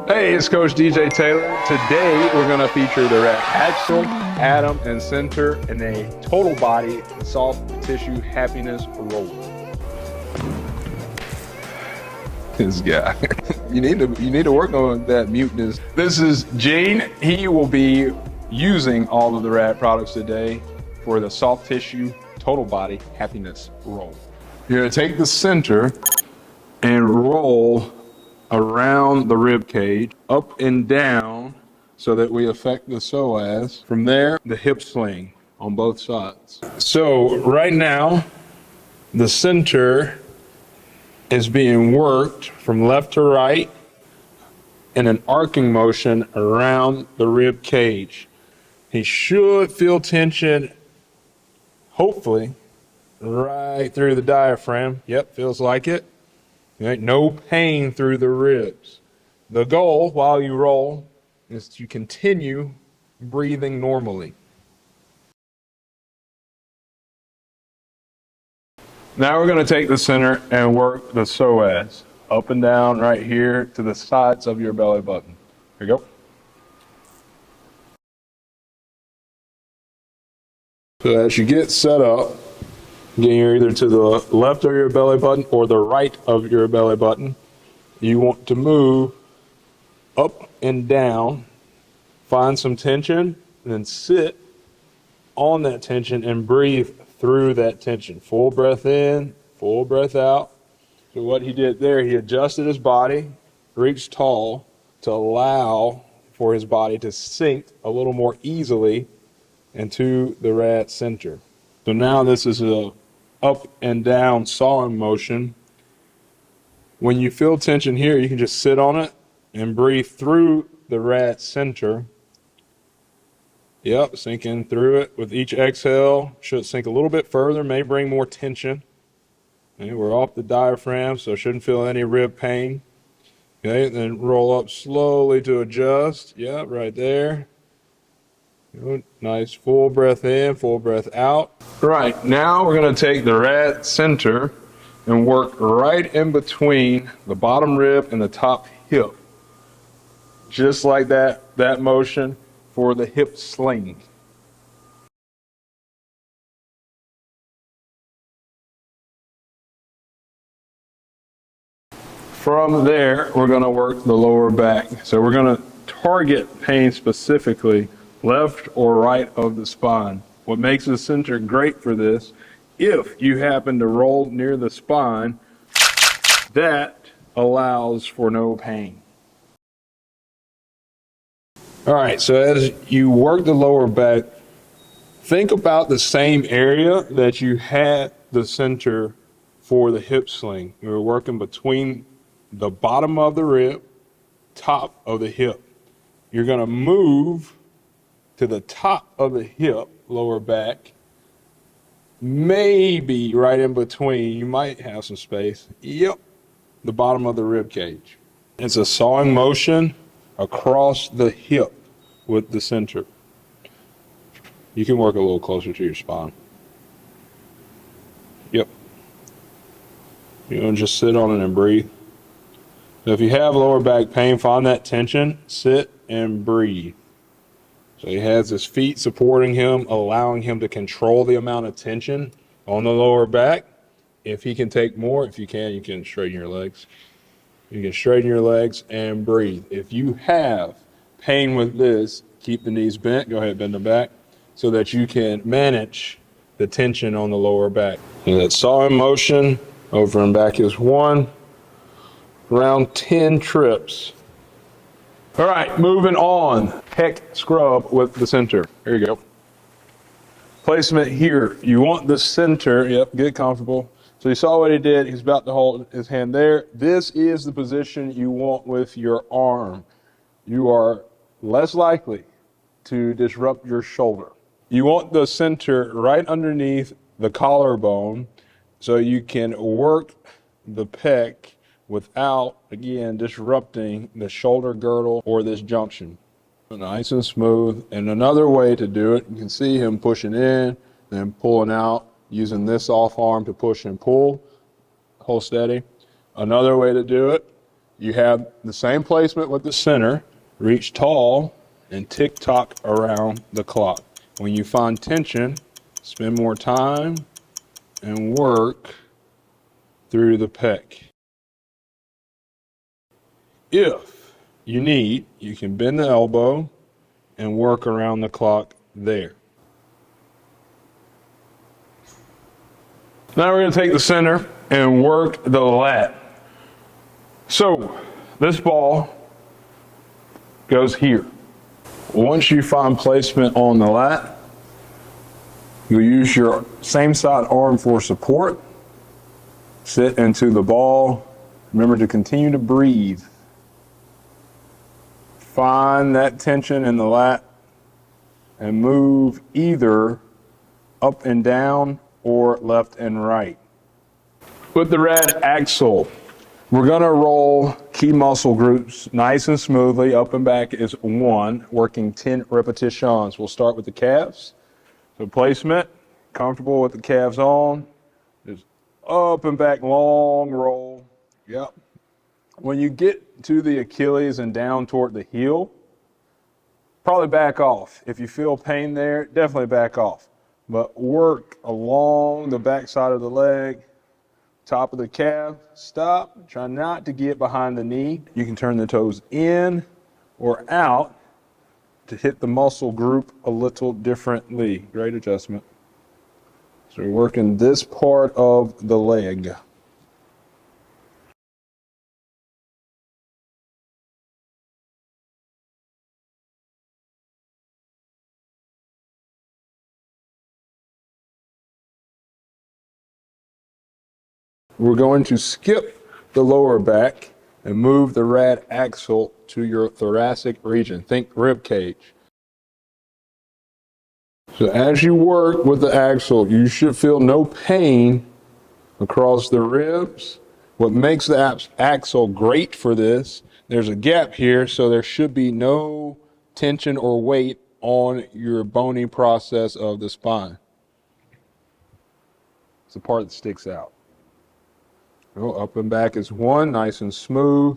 Hey, it's Coach DJ Taylor. Today we're going to feature the rep axial, Adam, and center in a total body soft tissue happiness roll. This guy, you need to work on that muteness. This is Gene. He will be using all of the RAD products today for the soft tissue total body happiness roll. You're going to take the center and roll around the rib cage, up and down, so that we affect the psoas. From there, the hip sling on both sides. So right now, the center is being worked from left to right in an arcing motion around the rib cage. He should feel tension, hopefully, right through the diaphragm. Yep, feels like it. Right? No pain through the ribs. The goal while you roll is to continue breathing normally. Now we're going to take the center and work the psoas up and down right here to the sides of your belly button. Here you go. So as you get set up, getting either to the left of your belly button or the right of your belly button, you want to move up and down, find some tension, and then sit on that tension and breathe through that tension. Full breath in, full breath out. So what he did there, he adjusted his body, reached tall to allow for his body to sink a little more easily into the RAD center. So now this is a up and down sawing motion. When you feel tension here, you can just sit on it and breathe through the RAD center. Yep, sinking through it with each exhale. Should sink a little bit further, may bring more tension. Okay, we're off the diaphragm, so shouldn't feel any rib pain. Okay, then roll up slowly to adjust. Yep, right there. Good. Nice full breath in, full breath out. Right, now we're going to take the RAD center and work right in between the bottom rib and the top hip. Just like that motion for the hip sling. From there, we're going to work the lower back. So we're going to target pain specifically left or right of the spine. What makes the center great for this, if you happen to roll near the spine, that allows for no pain. All right, so as you work the lower back, think about the same area that you had the center for the hip sling. You were working between the bottom of the rib, top of the hip. You're going to move to the top of the hip, lower back, maybe right in between. You might have some space. Yep, the bottom of the rib cage. It's a sawing motion across the hip with the center. You can work a little closer to your spine. Yep. You know, just sit on it and breathe. So if you have lower back pain, find that tension, sit and breathe. So he has his feet supporting him, allowing him to control the amount of tension on the lower back. If he can take more, if you can straighten your legs. You can straighten your legs and breathe. If you have pain with this, keep the knees bent. Go ahead, bend them back so that you can manage the tension on the lower back. And that sawing motion over and back is 1, around 10 trips. All right, moving on. Pec scrub with the center. Here you go. Placement here. You want the center. Yep, get comfortable. So you saw what he did. He's about to hold his hand there. This is the position you want with your arm. You are less likely to disrupt your shoulder. You want the center right underneath the collarbone so you can work the pec without, again, disrupting the shoulder girdle or this junction. Nice and smooth. And another way to do it, you can see him pushing in, then pulling out, using this off arm to push and pull. Hold steady. Another way to do it You have the same placement with the center. Reach tall and tick-tock around the clock. When you find tension, spend more time and work through the pec. If you need, you can bend the elbow and work around the clock there. Now we're going to take the center and work the lat. So this ball goes here. Once you find placement on the lat, you'll use your same side arm for support. Sit into the ball. Remember to continue to breathe. Find that tension in the lat and move either up and down or left and right. With the rad axle, we're gonna roll key muscle groups nice and smoothly. Up and back is 1, working 10 repetitions. We'll start with the calves. So placement, comfortable with the calves on. Just up and back, long roll. Yep. When you get to the Achilles and down toward the heel, probably back off. If you feel pain there, definitely back off. But work along the back side of the leg, top of the calf, stop. Try not to get behind the knee. You can turn the toes in or out to hit the muscle group a little differently. Great adjustment. So we're working this part of the leg. We're going to skip the lower back and move the rad axle to your thoracic region. Think rib cage. So as you work with the axle, you should feel no pain across the ribs. What makes the axle great for this, there's a gap here, so there should be no tension or weight on your bony process of the spine. It's the part that sticks out. Go up and back is 1, nice and smooth,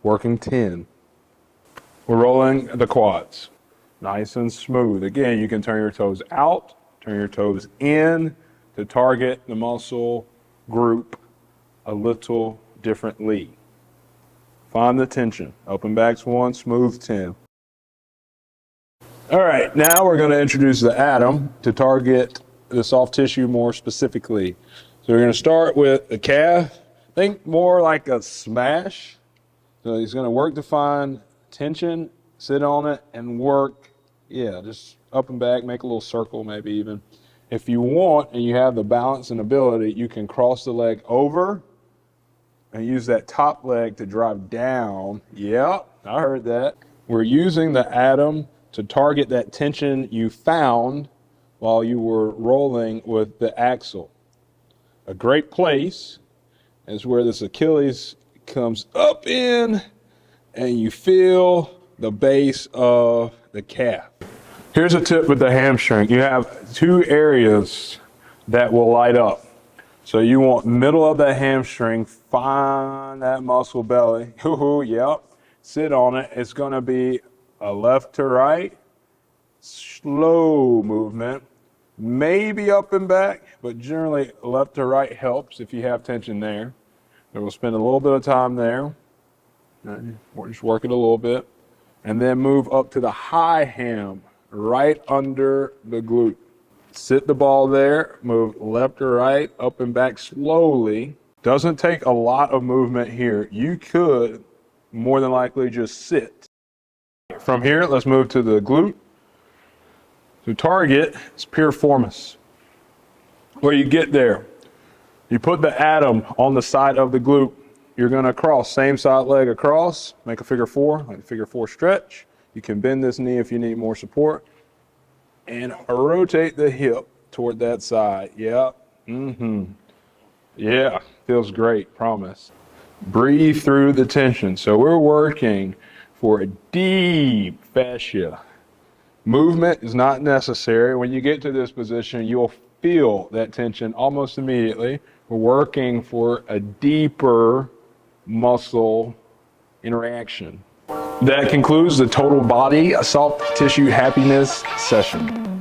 working 10. We're rolling the quads, nice and smooth. Again, you can turn your toes out, turn your toes in to target the muscle group a little differently. Find the tension. Up and back's 1, smooth 10. All right, now we're going to introduce the Atom to target the soft tissue more specifically. So we're going to start with the calf. Think more like a smash. So he's going to work to find tension, sit on it, and work, just up and back, make a little circle maybe even. If you want and you have the balance and ability, you can cross the leg over and use that top leg to drive down. Yeah, I heard that. We're using the Atom to target that tension you found while you were rolling with the axle. A great place is where this Achilles comes up in and you feel the base of the calf. Here's a tip with the hamstring. You have 2 areas that will light up. So you want middle of the hamstring, find that muscle belly. Yep. Sit on it. It's going to be a left to right, slow movement. Maybe up and back, but generally left to right helps if you have tension there. And we'll spend a little bit of time there. We'll just work it a little bit. And then move up to the high ham, right under the glute. Sit the ball there, move left to right, up and back slowly. Doesn't take a lot of movement here. You could more than likely just sit. From here, let's move to the glute. To target is piriformis. Where you get there, you put the Atom on the side of the glute. You're going to cross, same side leg across, make a figure 4, like a figure 4 stretch. You can bend this knee if you need more support. And rotate the hip toward that side. Yeah. Yeah, feels great, promise. Breathe through the tension. So we're working for a deep fascia. Movement is not necessary. When you get to this position, you'll feel that tension almost immediately. We're working for a deeper muscle interaction. That concludes the total body soft tissue happiness session.